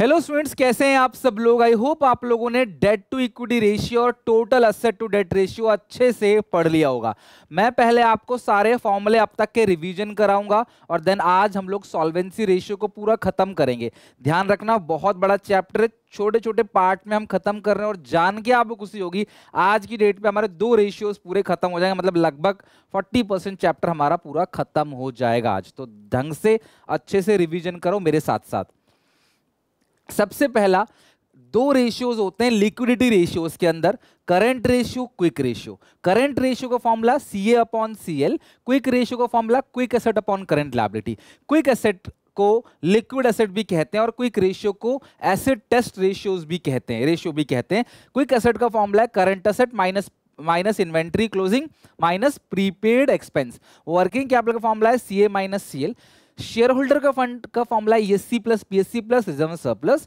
Hello students, कैसे हैं आप सब लोग। आई होप आप लोगों ने डेट टू इक्विटी रेशियो और total asset to debt ratio अच्छे से पढ़ लिया होगा। मैं पहले आपको सारे फॉर्मूले अब तक के रिवीजन कराऊंगा और देन आज हम लोग सॉल्वेंसी रेशियो को पूरा खत्म करेंगे। ध्यान रखना, बहुत बड़ा चैप्टर है, छोटे छोटे पार्ट में हम खत्म कर रहे हैं और जान के आपको खुशी होगी आज की डेट पे हमारे 2 रेशियोज पूरे खत्म हो जाएंगे। मतलब लगभग 40% चैप्टर हमारा पूरा खत्म हो जाएगा आज। तो ढंग से अच्छे से रिवीजन करो मेरे साथ साथ। सबसे पहला 2 रेशियोज होते हैं लिक्विडिटी रेशियोज के अंदर, current ratio, quick ratio. Current ratio का formula CA upon CL, quick ratio का formula quick asset upon current liability. Quick asset को लिक्विड एसेट भी कहते हैं और क्विक रेशियो को एसेट टेस्ट रेशियोज भी कहते हैं, रेशियो भी कहते हैं। क्विक एसेट का फॉर्मूला है current asset minus inventory closing minus prepaid expense. Working capital का फॉर्मूला है CA minus CL। Share holder का फंड का फॉर्मूला है ESC plus PSC plus reserve surplus.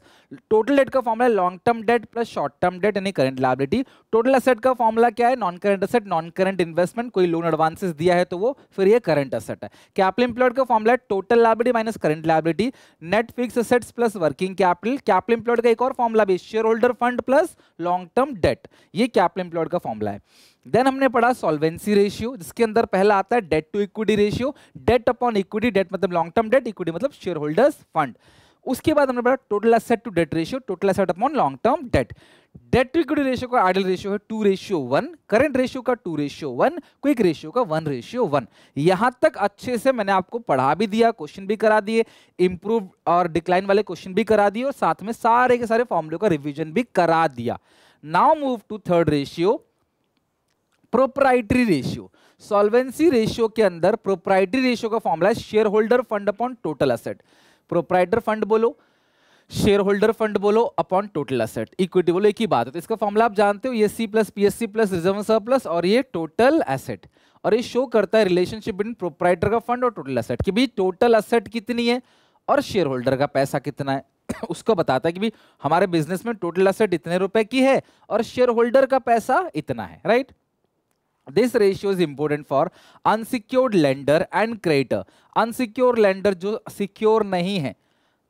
Total date का फॉर्मूला है long term date plus short term debt यानी current liability. Total asset का formula क्या है? Non current asset non current investment, कोई लोन एडवांसेस दिया है तो वो फिर ये करंट एसेट है। कैपिटल एम्प्लॉयड का फॉर्मूला है total liability minus current liability. Net fix assets plus working capital. Capital employed का एक और फॉर्मूला भी share holder fund plus long term debt, ये कैपिटल एम्प्लॉयड का फॉर्मूला है। देन हमने पढ़ा सॉल्वेंसी रेशियो, जिसके अंदर पहला आता है debt to equity ratio. Debt upon equity, debt मतलब लॉन्ग टर्म डेट, इक्विटी मतलब शेयर होल्डर्स फंड। उसके बाद हमने पढ़ा total asset to debt ratio, total asset upon long term debt. Debt to equity ratio का आइडियल रेशियो है 2:1, current ratio का 2:1, quick ratio का 1:1। यहां तक अच्छे से मैंने आपको पढ़ा भी दिया, क्वेश्चन भी करा दिए, इंप्रूव और डिक्लाइन वाले क्वेश्चन भी करा दिए और साथ में सारे के सारे फॉर्मूले का रिवीजन भी करा दिया। Now move to third ratio, proprietary ratio. Solvency ratio के अंदर प्रोप्राइटरी रेशियो का फॉर्मूला है share holder fund upon total asset. Proprietor fund बोलो, शेयर होल्डर फंड बोलो, अपॉन टोटल एसेट। इक्विटी बोलो, एक ही बात है। तो इसका फॉर्मूला आप जानते हो, ESC plus PSC plus reserve surplus और ये टोटल एसेट। और ये शो करता है रिलेशनशिप बिटवीन प्रोप्राइटर का फंड और टोटल एसेट कि भाई टोटल एसेट कितनी है और शेयर होल्डर का पैसा कितना है। उसको बताता है कि भाई हमारे बिजनेस में टोटल एसेट इतने रुपए की है और शेयर होल्डर का पैसा इतना है, right. This ratio is important for unsecured lender and creditor. Unsecured lender जो सिक्योर नहीं है,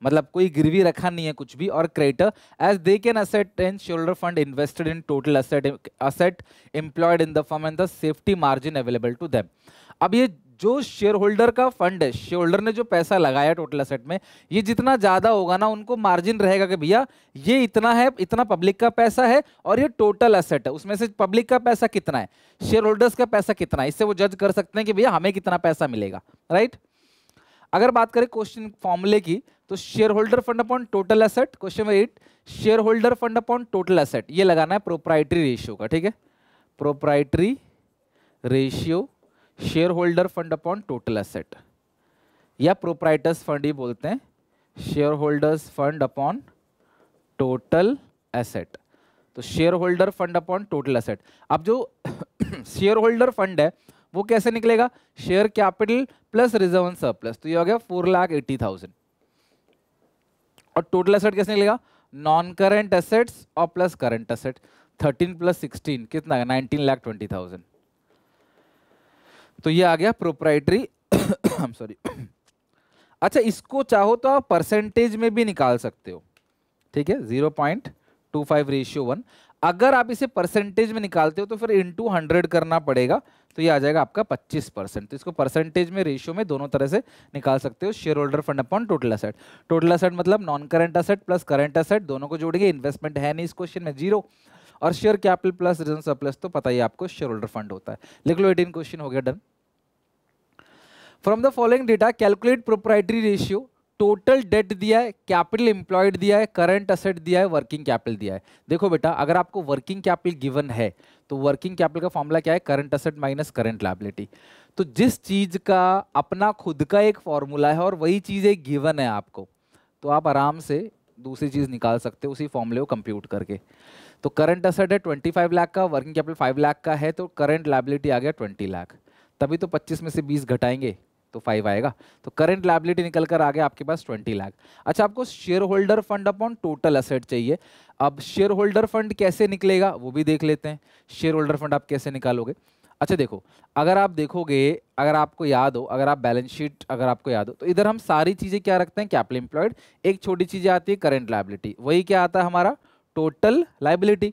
मतलब कोई गिरवी रखा नहीं है कुछ भी, और creditor as they can asset and shareholder fund invested in total asset employed in the firm and the safety margin available to them. अब ये जो शेयर होल्डर का फंड है, शेयर होल्डर ने जो पैसा लगाया टोटल एसेट में, ये जितना ज्यादा होगा ना उनको मार्जिन रहेगा कि भैया ये इतना है, इतना पब्लिक का पैसा है और ये टोटल एसेट है, उसमें से पब्लिक का पैसा कितना है, शेयर होल्डर्स का पैसा कितना है, इससे वो जज कर सकते हैं कि भैया हमें कितना पैसा मिलेगा, राइट। अगर बात करें क्वेश्चन फॉर्मूले की, तो share holder fund upon total asset, question number 8, share holder fund upon total asset, ये लगाना है प्रोप्राइटरी रेशियो का, ठीक है। Proprietary ratio share holder fund upon total asset, या प्रोप्राइटर्स फंड ही बोलते हैं, share holders fund upon total asset. तो share holder fund upon total asset, अब जो शेयर होल्डर फंड है वो कैसे निकलेगा? Share capital plus reserve surplus, तो ये हो गया 4,80,000। और टोटल एसेट कैसे निकलेगा? नॉन करंट एसेट्स और प्लस करंट एसेट, 13 प्लस 16 कितना है? 19,20,000। तो ये आ गया प्रोप्राइटरी सॉरी। अच्छा, इसको चाहो तो आप परसेंटेज में भी निकाल सकते हो, ठीक है, 0.25:1। अगर आप इसे परसेंटेज में निकालते हो तो फिर इंटू 100 करना पड़ेगा, तो ये आ जाएगा आपका 25%। तो इसको परसेंटेज में, रेशियो में दोनों तरह से निकाल सकते हो। Share holder fund upon total asset, total asset मतलब non current asset plus current asset, दोनों को जोड़ेंगे, इन्वेस्टमेंट है नहीं इस क्वेश्चन में, 0। और share capital plus reserve surplus तो पता ही आपको शेयर होल्डर फंड होता है। लिख लो, 18 क्वेश्चन हो गया, done. From the following data calculate proprietary ratio. Total date दिया है, कैपिटल एम्प्लॉयड दिया है, करंट एसेट दिया है, वर्किंग कैपिटल दिया है। देखो बेटा, अगर आपको वर्किंग कैपिटल गिवन है तो वर्किंग कैपिटल का फॉर्मूला क्या है? Current asset minus current liability. तो जिस चीज का अपना खुद का एक फॉर्मूला है और वही चीज एक गिवन है आपको, तो आप आराम से दूसरी चीज निकाल सकते हो उसी फॉर्मूले को कंप्यूट करके। तो करंट एसेट है 25 लाख का, वर्किंग कैपिटल 5 लाख का है, तो करंट लायबिलिटी आ गया 20 लाख। तभी तो 25 में से 20 घटाएंगे तो 5 आएगा, तो करंट लायबिलिटी निकल कर आ गया आपके पास 20 लाख। अच्छा, आपको share holder fund upon total asset चाहिए। अब शेयर होल्डर फंड कैसे निकलेगा वो भी देख लेते हैं। शेयर होल्डर फंड आप कैसे निकालोगे? अच्छा देखो, अगर आप देखोगे, अगर आपको याद हो, अगर आप बैलेंस शीट अगर आपको याद हो, तो इधर हम सारी चीजें क्या रखते हैं, कैपिटल एम्प्लॉयड, एक छोटी चीज आती है करंट लायबिलिटी, वही क्या आता है हमारा टोटल लायबिलिटी।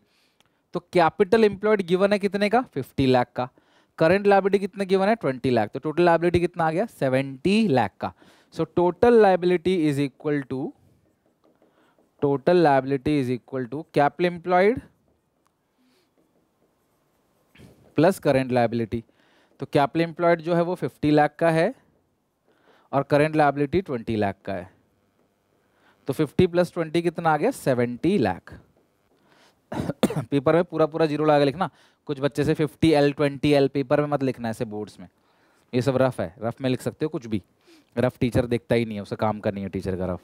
तो कैपिटल एम्प्लॉयड गिवन है कितने का, 50 लाख का, करंट लायबिलिटी कितने गिवन है, 20 लाख, तो टोटल लायबिलिटी कितना आ गया, 70 लाख का। So total liability is equal to capital employed plus current liability. तो कैपिटल एम्प्लॉयड जो है वो 50 लाख का है और करंट लायबिलिटी 20 लाख का है। तो 50 प्लस 20 कितना आ गया, 70 लाख। पेपर में पूरा पूरा जीरो लगा लिखना, कुछ बच्चे से 50L 20L पेपर में मत लिखना ऐसे बोर्ड्स में, ये सब रफ है, रफ में लिख सकते हो कुछ भी, रफ टीचर देखता ही नहीं है, उसे काम करनी है टीचर का रफ।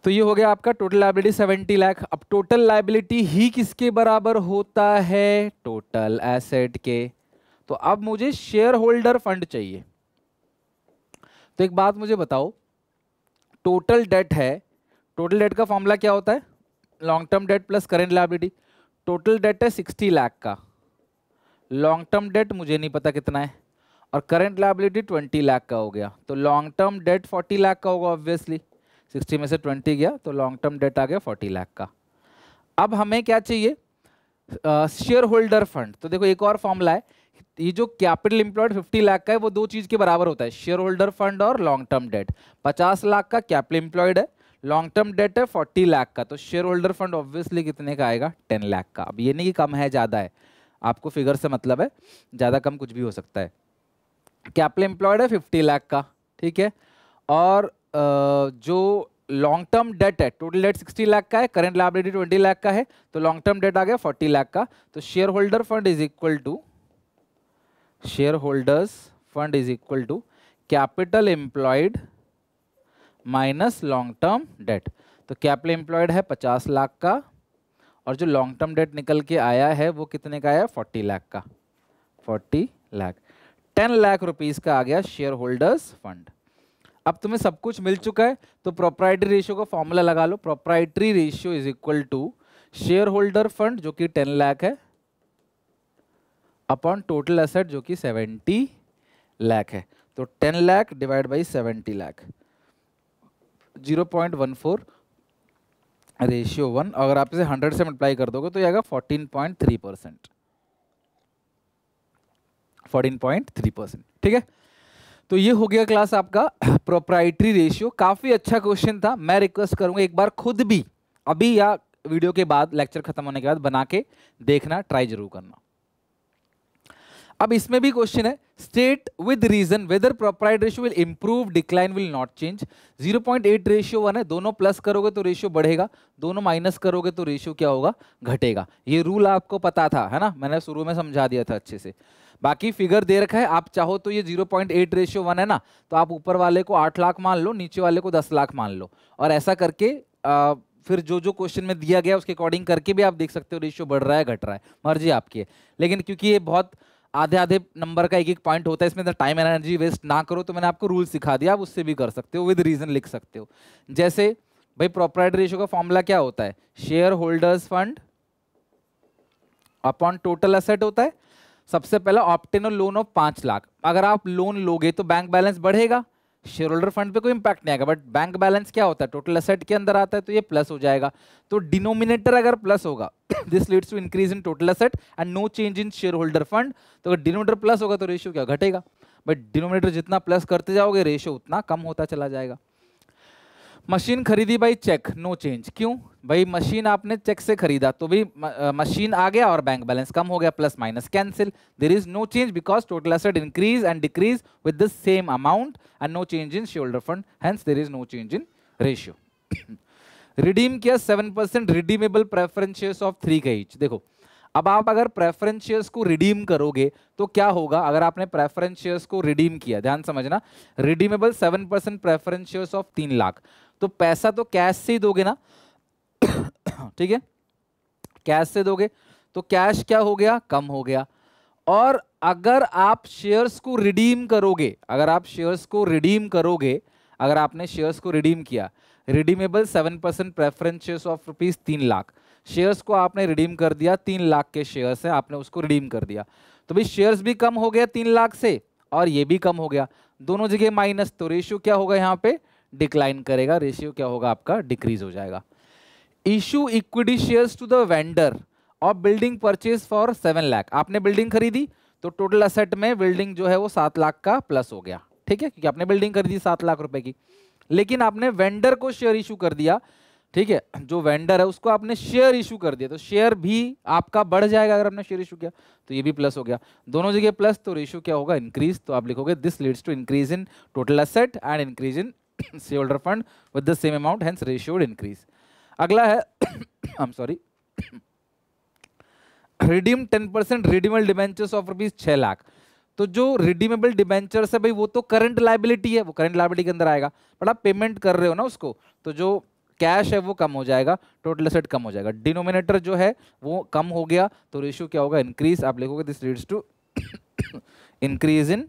तो ये हो गया आपका टोटल लायबिलिटी 70 लाख। अब टोटल लायबिलिटी ही किसके बराबर होता है, टोटल एसेट के। तो अब मुझे शेयर होल्डर फंड चाहिए। तो एक बात मुझे बताओ, टोटल डेट है, टोटल डेट का फॉर्मूला क्या होता है, long term date plus current liability. Total date है 60 लाख का, लॉन्ग टर्म डेट मुझे नहीं पता कितना है, और करेंट लायबिलिटी 20 लाख का हो गया। तो लॉन्ग टर्म डेट 40 लाख का होगा ऑब्वियसली, 60 में से 20 गया तो लॉन्ग टर्म डेट आ गया 40 लाख का। अब हमें क्या चाहिए, शेयर होल्डर फंड। तो देखो एक और फॉर्मूला है, ये जो कैपिटल एम्प्लॉयड 50 लाख का है वो दो चीज के बराबर होता है, शेयर होल्डर फंड और लॉन्ग टर्म डेट। 50 लाख का कैपिटल एम्प्लॉयड है, लॉन्ग टर्म डेट है 40 लाख का, तो शेयर होल्डर फंड ऑब्वियसली कितने का आएगा, 10 लाख का। अब ये नहीं कि कम है ज्यादा है, आपको फिगर से मतलब है, ज्यादा कम कुछ भी हो सकता है। कैपिटल एम्प्लॉयड है 50 लाख का, ठीक है, और जो लॉन्ग टर्म डेट है, टोटल डेट 60 लाख का है, करंट लायबिलिटी 20 लाख का है, तो लॉन्ग टर्म डेट आ गया 40 लाख का। तो share holder fund is equal to capital employed minus long term debt. तो कैपिटल एम्प्लॉयड है 50 लाख का, और जो लॉन्ग टर्म डेट निकल के आया है वो कितने का आया, 40 लाख का, 40 लाख, 10 लाख रुपीस का आ गया शेयर होल्डर्स फंड। अब तुम्हें सब कुछ मिल चुका है, तो प्रोप्राइटरी रेशियो का फॉर्मूला लगा लो, proprietary ratio is equal to share holder fund जो कि 10 लाख है अपॉन टोटल एसेट जो कि 70 लाख है। तो 10 lakh divide by 70 lakh, 0.14 ratio 1। अगर आप इसे 100 से मल्टीप्लाई कर दोगे तो ये आएगा 14.3%, 14.3%, ठीक है। तो ये हो गया क्लास आपका प्रोप्राइटरी रेशियो। काफी अच्छा क्वेश्चन था, मैं रिक्वेस्ट करूंगा एक बार खुद भी अभी या वीडियो के बाद, लेक्चर खत्म होने के बाद बना के देखना, ट्राई जरूर करना। अब इसमें भी क्वेश्चन है, state with reason whether proprietary ratio will improve decline will not change. 0.8 ratio 1 है, दोनों प्लस करोगे तो रेशियो बढ़ेगा, दोनों माइनस करोगे तो रेशियो क्या होगा, घटेगा। ये रूल आपको पता था, है ना, मैंने शुरू में समझा दिया था अच्छे से। बाकी फिगर दे रखा है, आप चाहो तो ये 0.8 रेशियो 1 है ना, तो आप ऊपर वाले को 8 लाख मान लो, नीचे वाले को 10 लाख मान लो, और ऐसा करके फिर जो जो क्वेश्चन में दिया गया उसके अकॉर्डिंग करके भी आप देख सकते हो रेशियो बढ़ रहा है घट रहा है, मर्जी आपकी है। लेकिन क्योंकि ये बहुत आधे आधे नंबर का एक एक पॉइंट होता है, इसमें टाइम एनर्जी वेस्ट ना करो, तो मैंने आपको रूल सिखा दिया, आप उससे भी कर सकते हो, विद रीजन लिख सकते हो। जैसे भाई प्रोप्राइटरी रेशियो का फॉर्मूला क्या होता है, share holders fund upon total asset होता है। सबसे पहला ऑप्टेन लोन ऑफ 5 लाख, अगर आप लोन लोगे तो बैंक बैलेंस बढ़ेगा, शेयर होल्डर फंड पे कोई इंपैक्ट नहीं आएगा, बट बैंक बैलेंस क्या होता है, टोटल एसेट के अंदर आता है, तो ये प्लस हो जाएगा। तो डिनोमिनेटर अगर प्लस होगा this leads to increase in total asset and no change in share holder fund. तो अगर डिनोमिनेटर प्लस होगा तो रेशियो क्या घटेगा, बट डिनोमिनेटर जितना प्लस करते जाओगे रेशियो उतना कम होता चला जाएगा। मशीन खरीदी बाई चेक, नो चेंज, क्यों भाई, मशीन आपने चेक से खरीदा तो भी मशीन आ गया और बैंक बैलेंस कम हो गया, plus minus cancel, there is no change because total asset increase and decrease with the same amount and no change in share holder fund, hence there is no change in ratio. Redeem किया 7% redeemable preference shares of 3 का each. देखो अब आप अगर preference shares को redeem करोगे तो क्या होगा, अगर आपने प्रेफरेंस शेयर्स को रिडीम किया, ध्यान समझना, redeemable 7% preference shares of 3 lakh, तो पैसा तो कैश से ही दोगे ना ठीक है, कैश से दोगे, तो कैश क्या हो गया, कम हो गया। और अगर आप शेयर्स को रिडीम करोगे, अगर आप शेयर्स को रिडीम करोगे, अगर आपने शेयर्स को रिडीम किया, redeemable 7% preference shares of ₹3 lakh, shares को आपने रिडीम कर दिया, 3 लाख के शेयर्स हैं, आपने उसको रिडीम कर दिया, तो भाई शेयर्स भी कम हो गया 3 लाख से और ये भी कम हो गया, दोनों जगह माइनस, तो रेशियो क्या होगा यहाँ पे, डिक्लाइन करेगा, रेशियो क्या होगा आपका, डिक्रीज हो जाएगा। Issue equity shares to the vendor of building purchase for 7 lakh, आपने बिल्डिंग खरीदी तो टोटल असेट में बिल्डिंग जो है वो 7 लाख का प्लस हो गया, ठीक है, क्योंकि आपने बिल्डिंग खरीदी 7 लाख रुपए की, लेकिन आपने वेंडर को शेयर इशू कर दिया, ठीक है, जो वेंडर है उसको आपने शेयर इशू कर दिया, तो शेयर भी आपका बढ़ जाएगा अगर आपने शेयर इशू किया, तो ये भी प्लस हो गया, दोनों जगह प्लस, तो रेशियो क्या होगा, इंक्रीज, तो आप लिखोगे this leads to increase in total asset and increase in share holder fund with the same amount, hence ratio would increase. अगला है I'm sorry, redeem 10% redeemable debentures of rupees 6 lakh, तो जो redeemable debentures है भाई वो तो current liability है, वो करंट लायबिलिटी के अंदर आएगा, बट आप पेमेंट कर रहे हो ना उसको, तो जो कैश है वो कम हो जाएगा, टोटल एसेट कम हो जाएगा, डिनोमिनेटर जो है वो कम हो गया, तो रेशियो क्या होगा, इंक्रीज, आप लिखोगे this leads to increase in,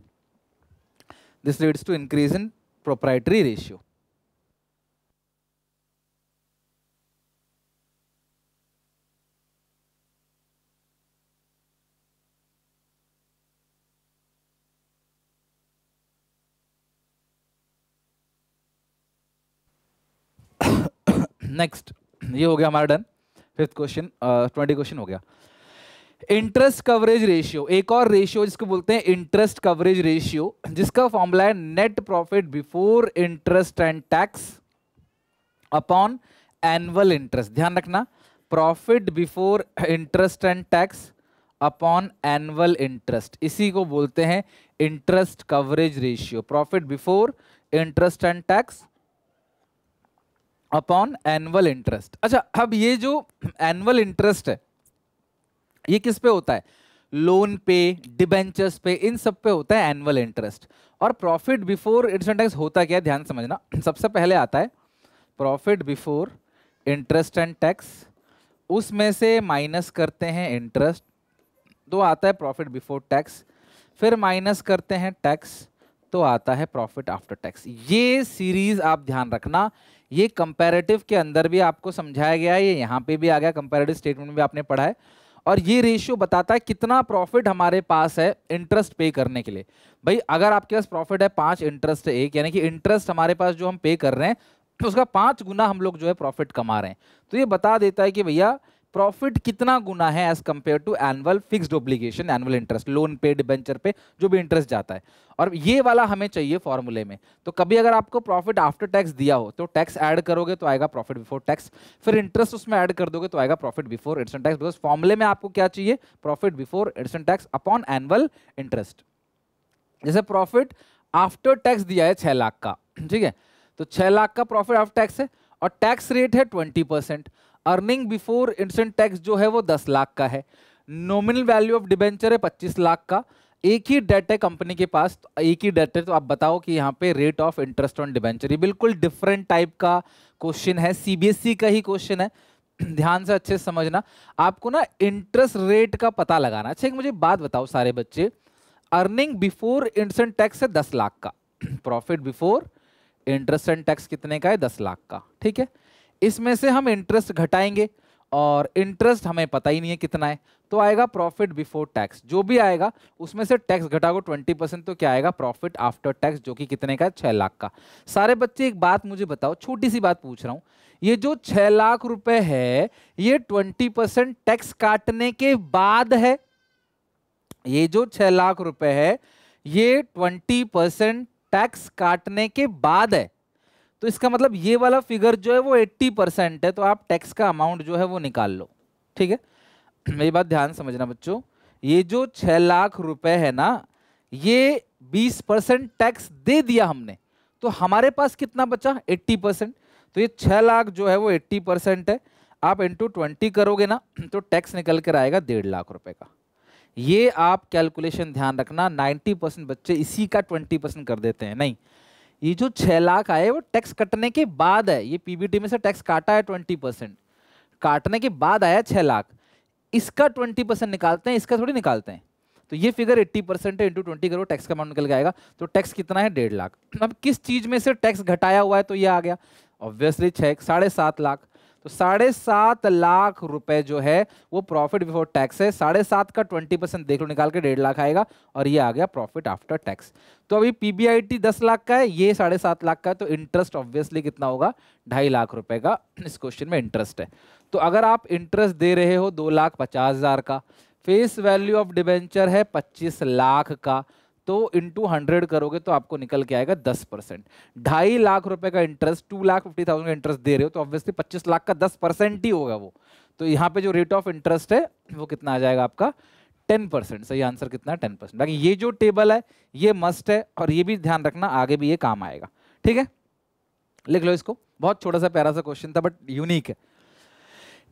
this leads to increase in proprietary ratio. Next, ये हो गया हमारा डन, 5th क्वेश्चन, 20 क्वेश्चन हो गया। इंटरेस्ट कवरेज रेशियो, एक और रेशियो जिसको बोलते हैं इंटरेस्ट कवरेज रेशियो, जिसका फॉर्मूला है net profit before interest and tax upon annual interest, ध्यान रखना, profit before interest and tax upon annual interest, इसी को बोलते हैं interest coverage ratio, profit before interest and tax upon annual interest. अच्छा, अब ये जो एनुअल इंटरेस्ट है ये किस पे होता है, लोन पे, डिबेंचर्स पे, इन सब पे होता है एनुअल इंटरेस्ट। और profit before interest and tax होता क्या है, ध्यान समझना, सबसे पहले आता है profit before interest and tax, उसमें से माइनस करते हैं इंटरेस्ट, तो आता है प्रॉफिट बिफोर टैक्स, फिर माइनस करते हैं टैक्स, तो आता है प्रॉफिट आफ्टर टैक्स। ये सीरीज आप ध्यान रखना, ये कंपैरेटिव के अंदर भी आपको समझाया गया है, ये यहाँ पे भी आ गया, कंपैरेटिव स्टेटमेंट में भी आपने पढ़ा है, और ये रेशियो बताता है कितना प्रॉफिट हमारे पास है इंटरेस्ट पे करने के लिए। भाई अगर आपके पास प्रॉफिट है 5, इंटरेस्ट है 1, यानी कि इंटरेस्ट हमारे पास जो हम पे कर रहे हैं तो उसका 5 गुना हम लोग जो है प्रॉफिट कमा रहे हैं, तो ये बता देता है कि भैया प्रॉफिट कितना गुना है as compare to annual fixed obligation, annual interest, loan पे, डिबेंचर पे जो भी इंटरेस्ट जाता है, और ये वाला हमें चाहिए फॉर्मूले में। तो कभी अगर आपको प्रॉफिट आफ्टर टैक्स दिया हो तो टैक्स ऐड करोगे तो आएगा प्रॉफिट बिफोर टैक्स, फिर इंटरेस्ट उसमें ऐड कर दोगे तो आएगा profit before interest tax, because फॉर्मूले में आपको क्या चाहिए, profit before interest tax upon annual interest. जैसे प्रॉफिट आफ्टर टैक्स दिया है 6 लाख का, ठीक है, तो 6 लाख का प्रॉफिट आफ्टर टैक्स है और टैक्स रेट है 20%, अर्निंग बिफोर इंटरेस्ट टैक्स जो है वो 10 लाख का है, नॉमिनल वैल्यू ऑफ डिबेंचर है 25 लाख का, एक ही डेट है कंपनी के पास, तो एक ही डेट है, तो आप बताओ कि यहाँ पे rate of interest on debenture, ये बिल्कुल डिफरेंट टाइप का क्वेश्चन है, सीबीएसई का ही क्वेश्चन है, ध्यान से अच्छे से समझना, आपको ना इंटरेस्ट रेट का पता लगाना। अच्छा, एक मुझे बात बताओ सारे बच्चे, अर्निंग बिफोर इंटरेस्ट टैक्स है 10 लाख का, profit before interest and tax कितने का है, 10 लाख का, ठीक है, इसमें से हम इंटरेस्ट घटाएंगे और इंटरेस्ट हमें पता ही नहीं है कितना है, तो आएगा प्रॉफिट बिफोर टैक्स, जो भी आएगा उसमें से टैक्स घटाओ 20%, तो क्या आएगा प्रॉफिट आफ्टर टैक्स, जो कि कितने का है, 6 लाख का। सारे बच्चे एक बात मुझे बताओ, छोटी सी बात पूछ रहा हूं, ये जो 6 लाख रुपए है ये 20% टैक्स काटने के बाद है, ये जो 6 लाख रुपए है ये 20% टैक्स काटने के बाद है, तो इसका मतलब ये वाला फिगर जो है वो 80% है, तो आप टैक्स का अमाउंट जो है वो निकाल लो, ठीक है। मेरी बात ध्यान समझना बच्चों, ये जो 6 लाख रुपए है ना, ये 20% टैक्स दे दिया हमने, तो हमारे पास कितना बचा, 80%, तो ये 6 लाख जो है वो 80% है, आप इंटू 20 करोगे ना तो टैक्स निकल कर आएगा 1.5 लाख रुपए का। ये आप कैलकुलेशन ध्यान रखना, 90% बच्चे इसी का 20% कर देते हैं, नहीं, ये जो 6 लाख आए वो टैक्स कटने के बाद है, ये पीबीटी में से टैक्स काटा है 20%, काटने के बाद आया 6 लाख, इसका 20% निकालते हैं, इसका थोड़ी निकालते हैं, तो ये फिगर 80% है, इंटू 20 करो, टैक्स का अमाउंट निकल के आएगा, तो टैक्स कितना है, 1.5 लाख। अब किस चीज में से टैक्स घटाया हुआ है, तो ये आ गया ऑब्वियसली 6, 7.5 लाख, तो 7.5 लाख रुपए जो है वो प्रॉफिट बिफोर टैक्स है। 7.5 का 20% देख लो निकाल के 1.5 लाख आएगा, और ये आ गया प्रॉफिट आफ्टर टैक्स। तो अभी पीबीआईटी 10 लाख का है, ये 7.5 लाख का है, तो इंटरेस्ट ऑब्वियसली कितना होगा, 2.5 लाख रुपए का इस क्वेश्चन में इंटरेस्ट है। तो अगर आप इंटरेस्ट दे रहे हो 2,50,000 का, फेस वैल्यू ऑफ डिबेंचर है 25 लाख का, तो इंटू 100 करोगे तो आपको निकल के आएगा 10%। 2.5 लाख रुपए का इंटरेस्ट, 2,50,000 का इंटरेस्ट दे रहे हो तो ऑब्वियसली 25 लाख का 10% ही होगा वो। तो यहाँ पे जो रेट ऑफ इंटरेस्ट है वो कितना आ जाएगा आपका, 10%। सही आंसर कितना है, 10%। बाकी ये जो टेबल है ये मस्ट है, और ये भी ध्यान रखना आगे भी ये काम आएगा। ठीक है, लिख लो इसको। बहुत छोटा सा प्यारा सा क्वेश्चन था बट यूनिक है।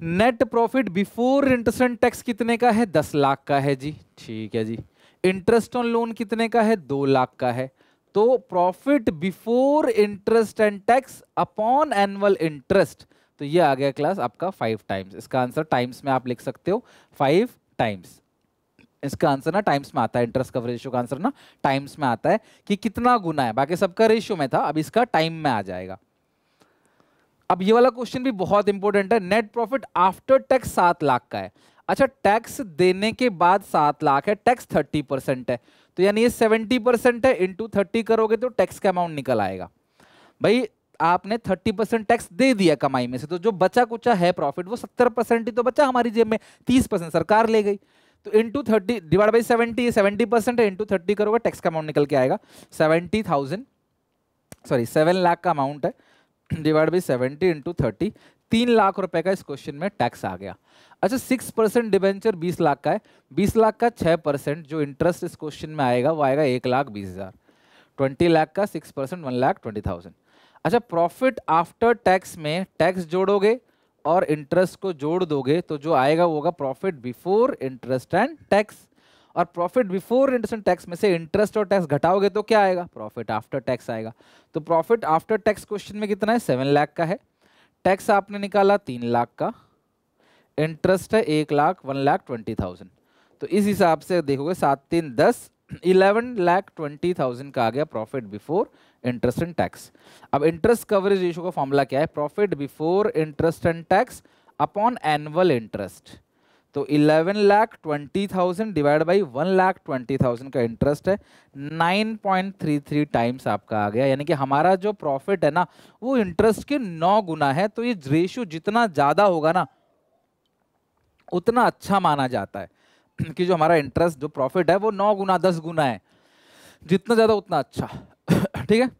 Net profit before interest and tax कितने का है, 10 लाख का है जी। ठीक है जी। इंटरेस्ट ऑन लोन कितने का है, 2 लाख का है। तो profit before interest and tax upon annual interest, तो ये आ गया क्लास आपका 5 टाइम्स। इसका आंसर टाइम्स में आप लिख सकते हो 5 टाइम्स। इसका आंसर ना टाइम्स में आता है, इंटरेस्ट कवर रेशियो का आंसर ना टाइम्स में आता है कि कितना गुना है। बाकी सबका रेशियो में था, अब इसका टाइम में आ जाएगा। अब ये वाला क्वेश्चन भी बहुत इंपॉर्टेंट है। Net profit after tax 7 lakh का है। अच्छा, टैक्स देने के बाद 7 लाख है, टैक्स 30% है, तो यानी ये 70% है, इंटू 30 करोगे तो टैक्स का अमाउंट निकल आएगा। भाई आपने 30% टैक्स दे दिया कमाई में से, तो जो बचा कुचा है प्रॉफिट वो 70% ही तो बचा हमारी जेब में, 30% सरकार ले गई। तो इंटू 30 डिवाइड बाई 70, 70% है, इंटू 30 करोगे टैक्स का अमाउंट निकल के आएगा 7 लाख का अमाउंट है, डिवाइड बाई 70 इंटू 30, 3 लाख रुपए का इस क्वेश्चन में टैक्स आ गया। अच्छा, 6% डिबेंचर 20 लाख का है, 20 लाख का 6% जो इंटरेस्ट इस क्वेश्चन में आएगा वो आएगा 1,20,000। 20 लाख का 6% 1,20,000। अच्छा, प्रॉफिट आफ्टर टैक्स में टैक्स जोड़ोगे और इंटरेस्ट को जोड़ दोगे तो जो आएगा वो होगा profit before interest and tax. और profit before interest and tax में से इंटरेस्ट और टैक्स घटाओगे तो क्या आएगा, प्रॉफिट आफ्टर टैक्स आएगा। तो प्रॉफिट आफ्टर टैक्स क्वेश्चन में कितना है, 7 लाख का है, टैक्स आपने निकाला 3 लाख का, इंटरेस्ट है 1,20,000। तो इस हिसाब से देखोगे 7 3 10, 11,20,000 का आ गया profit before interest and tax. अब इंटरेस्ट कवरेज रेशियो का फॉर्मूला क्या है, profit before interest and tax upon annual interest. तो 11,20,000 डिवाइड बाई 1,20,000 का इंटरेस्ट है, 9.33 टाइम्स आपका आ गया। यानी कि हमारा जो प्रॉफिट है ना वो इंटरेस्ट के 9 गुना है। तो ये रेशियो जितना ज्यादा होगा ना उतना अच्छा माना जाता है कि जो हमारा इंटरेस्ट जो प्रॉफिट है वो 9 गुना 10 गुना है, जितना ज्यादा उतना अच्छा। ठीक है।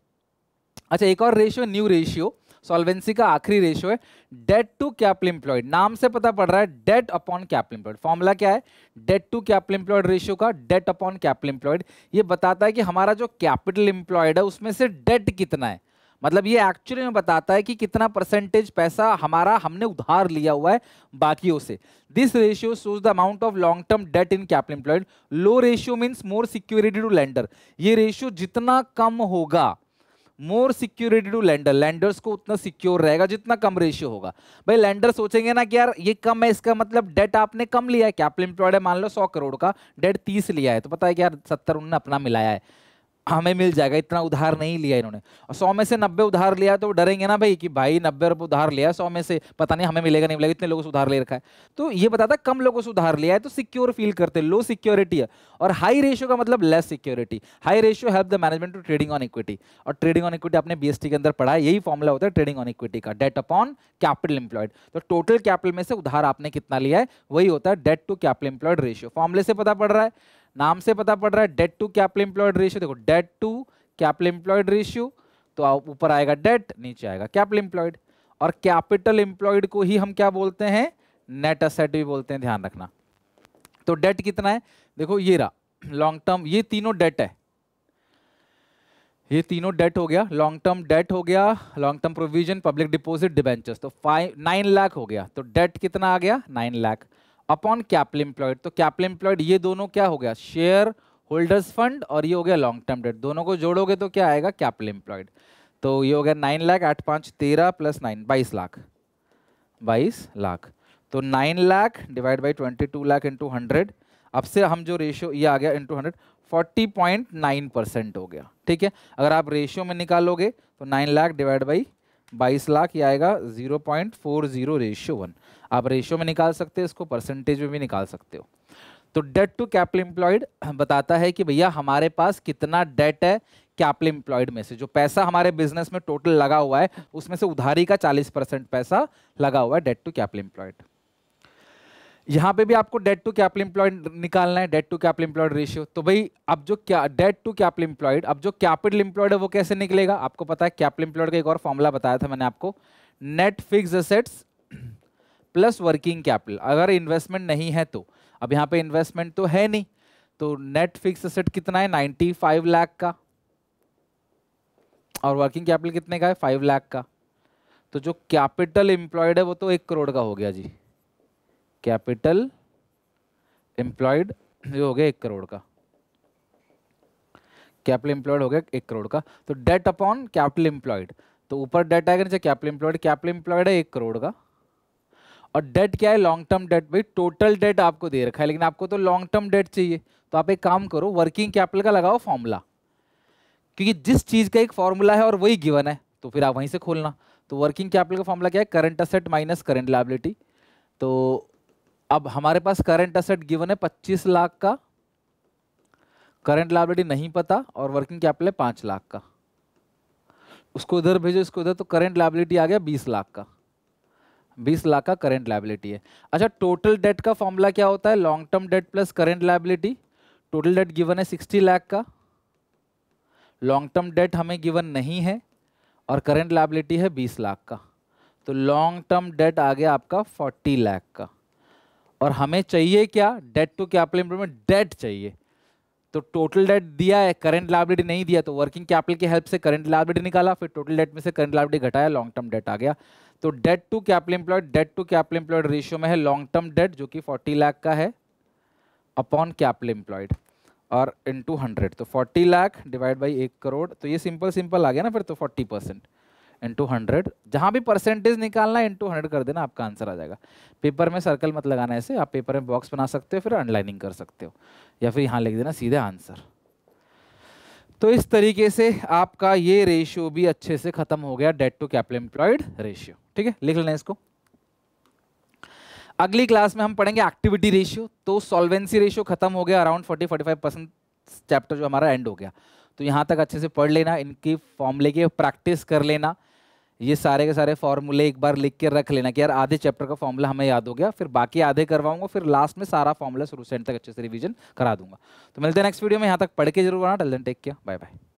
अच्छा, एक और रेशियो, न्यू रेशियो, सॉल्वेंसी का आखिरी रेशियो है डेट टू कैपिटल एम्प्लॉयड। नाम से पता पड़ रहा है debt upon capital employed. Formula क्या है, debt to capital employed ratio का, डेट अपॉन कैपिटल एम्प्लॉयड। ये बताता है कि हमारा जो कैपिटल एम्प्लॉयड है उसमें से डेट कितना है। मतलब ये एक्चुअली में बताता है कि कितना परसेंटेज पैसा हमारा हमने उधार लिया हुआ है बाकियों से। This ratio shows the amount of long term debt in capital employed. Low ratio means more security to lender. ये रेशियो जितना कम होगा, more security to lender, lenders को उतना सिक्योर रहेगा जितना कम रेशियो होगा। भाई लेंडर सोचेंगे ना कि यार ये कम है, इसका मतलब डेट आपने कम लिया है। कैपिटल एम्प्लॉयड है मान लो 100 करोड़ का, डेट 30 लिया है, तो पता है कि यार 70 उन्होंने अपना मिलाया है, हमें मिल जाएगा, इतना उधार नहीं लिया इन्होंने। और 100 में से 90 उधार लिया तो डरेंगे ना भाई कि भाई 90 रुपये उधार लिया 100 में से, पता नहीं हमें मिलेगा नहीं मिलेगा, इतने लोगों से उधार ले रखा है। तो ये बताता है कम लोगों से उधार लिया है तो सिक्योर फील करते, लो सिक्योरिटी है। और हाई रेशियो का मतलब less security. High ratio help the management to trading on equity. और ट्रेडिंग ऑन इक्विटी आपने बीएसटी के अंदर पढ़ा है, यही फॉर्मूला होता है ट्रेडिंग ऑन इक्विटी का, डेट अपॉन कैपिटल एम्प्लॉयड। तो टोटल कैपिटल में से उधार आपने कितना लिया है वही होता है debt to capital employed ratio. फॉर्मूले से पता पड़ रहा है, नाम से पता पड़ रहा है, debt to capital employed ratio. देखो debt to capital employed ratio, तो ऊपर आएगा डेट, नीचे आएगा कैपिटल एम्प्लॉयड। और कैपिटल एम्प्लॉयड को ही हम क्या बोलते हैं, नेट एसेट भी बोलते हैं, ध्यान रखना। तो डेट कितना है, देखो ये रहा लॉन्ग टर्म, ये तीनों डेट है, ये तीनों डेट हो गया, लॉन्ग टर्म डेट हो गया, long term provision, public deposit, debentures. तो 9 लाख हो गया। तो डेट कितना आ गया, 9 लाख अपॉन कैपिटल एम्प्लॉयड। तो कैपिटल एम्प्लॉयड ये दोनों क्या हो गया, शेयर होल्डर्स फंड, और ये हो गया लॉन्ग टर्म डेट। दोनों को जोड़ोगे तो क्या आएगा, कैपिटल एम्प्लॉयड। तो ये हो गया 9 लाख, 8 5 13 प्लस 9 22 लाख, 22 लाख। तो 9 lakh divide by 22 lakh into 100। अब से हम जो रेशियो ये आ गया इंटू 100, 40.9% हो गया। ठीक है, अगर आप रेशियो में निकालोगे तो 9 लाख डिवाइड बाई 22 लाख, ये आएगा 0.40 रेशियो 1। आप रेशियो में निकाल सकते हो इसको, परसेंटेज में भी निकाल सकते हो। तो डेट टू कैपिटल एम्प्लॉयड बताता है कि भैया हमारे पास कितना डेट है कैपिटल एम्प्लॉयड में से, जो पैसा हमारे बिजनेस में टोटल लगा हुआ है उसमें से उधारी का 40% पैसा लगा हुआ है डेट टू कैपिटल एम्प्लॉयड। यहां पे भी आपको डेट टू कैपिटल एम्प्लॉयड निकालना है, debt to capital employed ratio. तो भाई अब जो क्या डेट टू कैपिटल एम्प्लॉयड, अब जो कैपिटल एम्प्लॉयड है वो कैसे निकलेगा, आपको पता है कैपिटल एम्प्लॉयड का एक और फॉर्मूला बताया था मैंने आपको, net fix assets plus working capital. अगर इन्वेस्टमेंट नहीं है तो, अब यहाँ पे इन्वेस्टमेंट तो है नहीं, तो नेट फिक्स एसेट कितना है 95 लाख का, और वर्किंग कैपिटल कितने का है 5 लाख का। तो जो कैपिटल एम्प्लॉयड है वो तो 1 करोड़ का हो गया जी, कैपिटल एम्प्लॉयड जो हो गया 1 करोड़ का, कैपिटल एम्प्लॉयड हो गया 1 करोड़ का। तो डेट अपॉन कैपिटल एम्प्लॉयड, तो ऊपर डेट आएगा नीचे कैपिटल एम्प्लॉयड, कैपिटल एम्प्लॉयड है 1 करोड़ का, और डेट क्या है लॉन्ग टर्म डेट। भाई टोटल डेट आपको दे रखा है लेकिन आपको तो लॉन्ग टर्म डेट चाहिए, तो आप एक काम करो वर्किंग कैपिटल का लगाओ फॉर्मूला, क्योंकि जिस चीज का एक फॉर्मूला है और वही गिवन है तो फिर आप वहीं से खोलना। तो वर्किंग कैपिटल का फॉर्मूला क्या है, current asset minus current liability. तो अब हमारे पास करंट असेट गिवन है 25 लाख का, करंट लायबिलिटी नहीं पता, और वर्किंग कैपिटल है 5 लाख का। उसको उधर भेजो, इसको उधर, तो करंट लायबिलिटी आ गया 20 लाख का, 20 लाख का करंट लायबिलिटी है। अच्छा टोटल डेट का फॉर्मूला क्या होता है, long term date plus current liability. Total date given है 60 लाख का, लॉन्ग टर्म डेट हमें गिवन नहीं है, और करंट लायबिलिटी है 20 लाख का। तो लॉन्ग टर्म डेट आ गया आपका 40 लाख का, और हमें चाहिए क्या, debt to capital employment debt चाहिए। तो टोटल डेट दिया है, करंट लायबिलिटी नहीं दिया, तो वर्किंग कैपिटल की हेल्प से करंट लायबिलिटी निकाला, फिर टोटल डेट में से करंट लायबिलिटी घटाया, लॉन्ग टर्म डेट आ गया। तो debt to capital employed, debt to capital employed ratio में है लॉन्ग टर्म डेट जो कि 40 लाख का है अपॉन कैपिटल एम्प्लॉयड और इनटू 100। तो 40 लाख डिवाइड बाई 1 करोड़, तो ये सिंपल आ गया ना फिर, तो 40% इंटू 100, जहां भी परसेंटेज निकालना है इंटू 100 कर देना, आपका आंसर आ जाएगा। पेपर में सर्कल मत लगाना ऐसे, आप पेपर में बॉक्स बना सकते हो, फिर अंडरलाइनिंग कर सकते हो, या फिर यहाँ लिख देना सीधे आंसर। तो इस तरीके से आपका ये रेशियो भी अच्छे से खत्म हो गया, debt to capital employed ratio. ठीक है, लिख लेना इसको। अगली क्लास में हम पढ़ेंगे एक्टिविटी रेशियो। तो सॉल्वेंसी रेशियो खत्म हो गया, अराउंड 40-45% चैप्टर जो हमारा एंड हो गया। तो यहाँ तक अच्छे से पढ़ लेना, इनकी फॉर्मूले की प्रैक्टिस कर लेना, ये सारे के सारे फॉर्मूले एक बार लिख के रख लेना कि यार आधे चैप्टर का फॉर्मूला हमें याद हो गया, फिर बाकी आधे करवाऊंगा, फिर लास्ट में सारा फॉर्मूला शुरू से एंड तक अच्छे से रिवीजन करा दूंगा। तो मिलते हैं नेक्स्ट वीडियो में, यहाँ तक पढ़ के जरूर आना। Till then take care, bye bye.